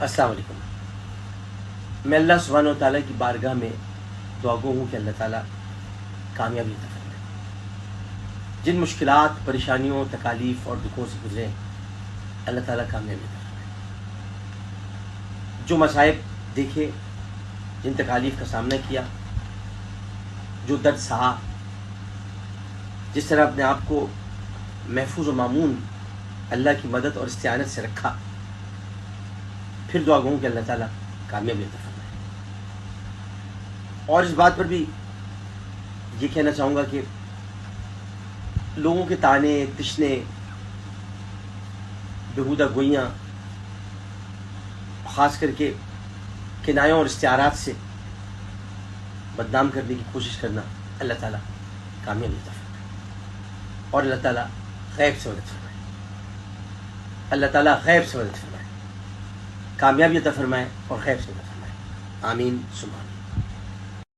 السلام علیکم۔ میں اللہ سبحانہ و تعالیٰ کی بارگاہ میں دعا گو ہوں کہ اللہ تعالیٰ کامیابی عطا فرمائے۔ جن مشکلات، پریشانیوں، تکالیف اور دکھوں سے گزرے اللہ تعالیٰ کامیابی عطا فرمائے۔ جو مصائب دیکھے، جن تکالیف کا سامنا کیا، جو درد سہا، جس طرح اپنے آپ کو محفوظ و مامون اللہ کی مدد اور استعانت سے رکھا، پھر دعا گو کہ اللہ تعالیٰ کامیابی عطا فرمائے۔ اور اس بات پر بھی یہ کہنا چاہوں گا کہ لوگوں کے تانے، تشنے، بیہودہ گوئیاں، خاص کر کے کنایوں اور استعارات سے بدنام کرنے کی کوشش کرنا، اللہ تعالیٰ کامیابی عطا فرمائے اور اللہ تعالیٰ غیب سے مدد فرمائے۔ اللہ تعالیٰ غیب سے مدد فرمائے، کامیابی عطا فرمائے اور غیب سے مدد فرمائے۔ آمین ثم آمین۔